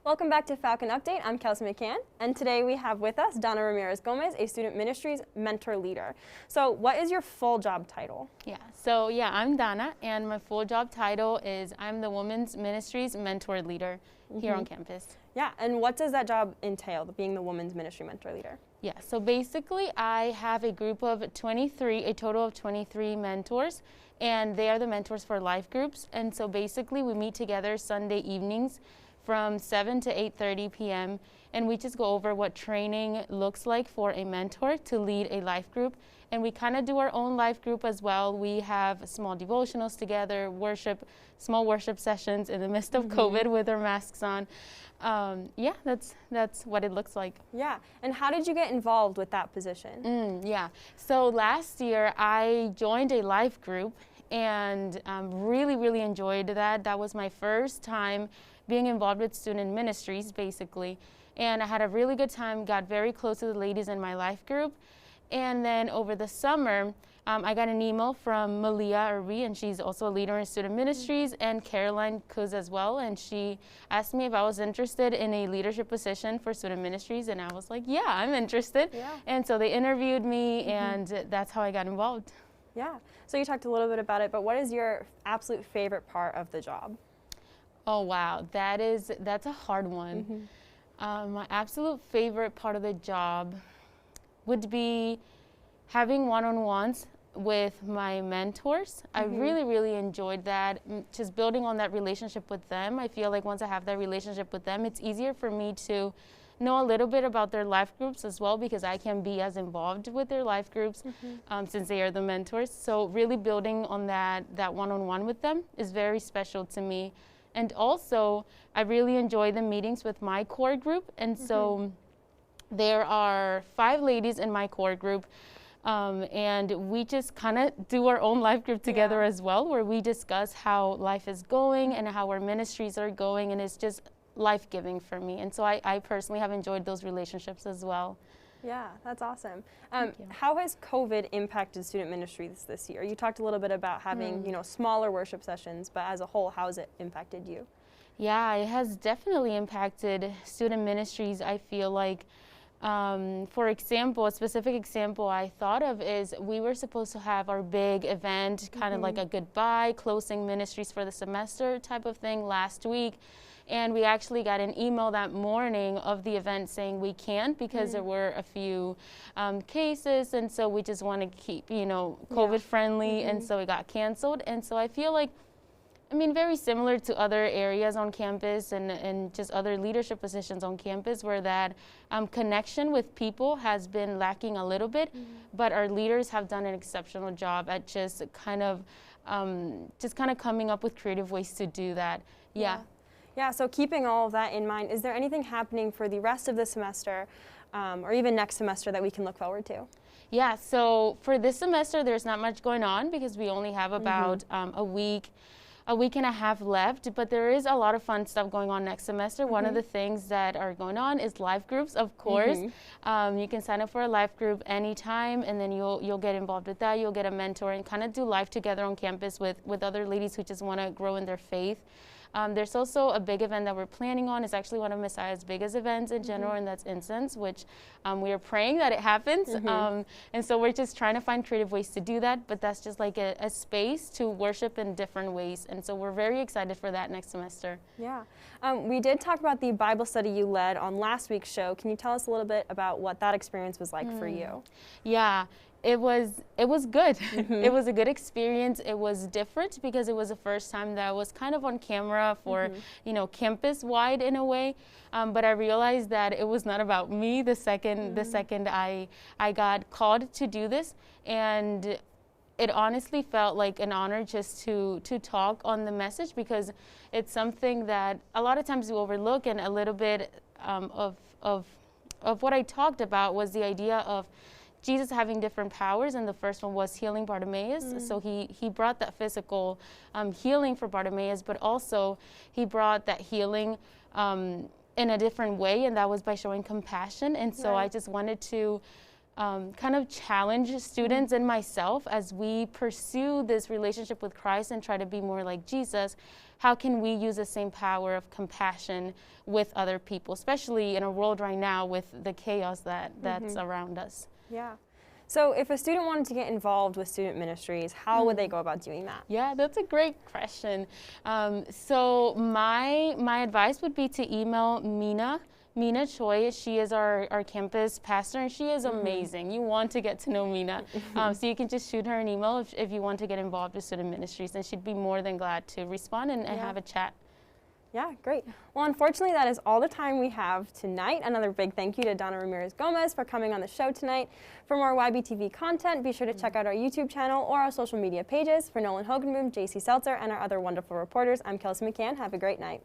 Welcome back to Falcon Update. I'm Kelsey McCann, and today we have with us Danna Ramirez Gomez, a student ministries mentor leader. So what is your full job title? I'm Danna, and my full job title is I'm the Women's Ministries mentor leader here on campus. Yeah, and what does that job entail, being the women's ministry mentor leader? Yeah, so basically I have a group of 23, a total of 23 mentors, and they are the mentors for life groups. And so basically we meet together Sunday evenings from 7 to 8:30 p.m. and we just go over what training looks like for a mentor to lead a life group. And we kind of do our own life group as well. We have small devotionals together, small worship sessions in the midst of COVID with our masks on. That's what it looks like. Yeah, and how did you get involved with that position? So last year I joined a life group and really enjoyed that. That was my first time being involved with student ministries, basically. And I had a really good time, got very close to the ladies in my life group. And then over the summer, I got an email from Malia Irby, and she's also a leader in student ministries, and Caroline Kuz as well. And she asked me if I was interested in a leadership position for student ministries, and I was like, yeah, I'm interested. Yeah. And so they interviewed me, and that's how I got involved. Yeah, so you talked a little bit about it, but what is your absolute favorite part of the job? Oh, wow, that's a hard one. My absolute favorite part of the job would be having one-on-ones with my mentors. I really enjoyed that, just building on that relationship with them. I feel like once I have that relationship with them, it's easier for me to know a little bit about their life groups as well, because I can be as involved with their life groups since they are the mentors. So really building on that one-on-one with them is very special to me. And also, I really enjoy the meetings with my core group. And so there are 5 ladies in my core group. And we just kind of do our own life group together as well, where we discuss how life is going and how our ministries are going. And it's just life-giving for me. And so I personally have enjoyed those relationships as well. Yeah, that's awesome. How has COVID impacted student ministries this year? You talked a little bit about having, smaller worship sessions, but as a whole, how has it impacted you? Yeah, it has definitely impacted student ministries. I feel like, for example, a specific example I thought of is we were supposed to have our big event, kind of like a goodbye, closing ministries for the semester type of thing last week. And we actually got an email that morning of the event saying we can't because there were a few cases, and so we just want to keep, COVID friendly, and so it got canceled. And so I feel like, very similar to other areas on campus and just other leadership positions on campus, where that connection with people has been lacking a little bit, but our leaders have done an exceptional job at just kind of coming up with creative ways to do that. Yeah, so keeping all of that in mind, is there anything happening for the rest of the semester or even next semester that we can look forward to? Yeah, so for this semester, there's not much going on because we only have about a week and a half left, but there is a lot of fun stuff going on next semester. One of the things that are going on is life groups, of course. You can sign up for a life group anytime, and then you'll get involved with that. You'll get a mentor and kind of do life together on campus with other ladies who just want to grow in their faith. There's also a big event that we're planning on. It's actually one of Messiah's biggest events in general, and that's Incense, which we are praying that it happens. And so we're just trying to find creative ways to do that, but that's just like a space to worship in different ways. And so we're very excited for that next semester. Yeah. We did talk about the Bible study you led on last week's show. Can you tell us a little bit about what that experience was like for you? Yeah. It was good. It was a good experience. It was different because it was the first time that I was kind of on camera for, campus-wide in a way. But I realized that it was not about me the second I got called to do this. And it honestly felt like an honor just to talk on the message, because it's something that a lot of times we overlook. And a little bit of what I talked about was the idea of Jesus having different powers, and the first one was healing Bartimaeus. So he brought that physical healing for Bartimaeus, but also he brought that healing in a different way, and that was by showing compassion. And so I just wanted to kind of challenge students and myself as we pursue this relationship with Christ and try to be more like Jesus. How can we use the same power of compassion with other people, especially in a world right now with the chaos that's around us? Yeah. So if a student wanted to get involved with student ministries, how would they go about doing that? Yeah, that's a great question. So my advice would be to email Mina Choi. She is our campus pastor, and she is amazing. You want to get to know Mina. So you can just shoot her an email if you want to get involved with student ministries, and she'd be more than glad to respond and have a chat. Yeah, great. Well, unfortunately, that is all the time we have tonight. Another big thank you to Danna Ramirez Gomez for coming on the show tonight. For more YBTV content, be sure to check out our YouTube channel or our social media pages. For Nolan Hogenboom, JC Seltzer, and our other wonderful reporters, I'm Kelsey McCann. Have a great night.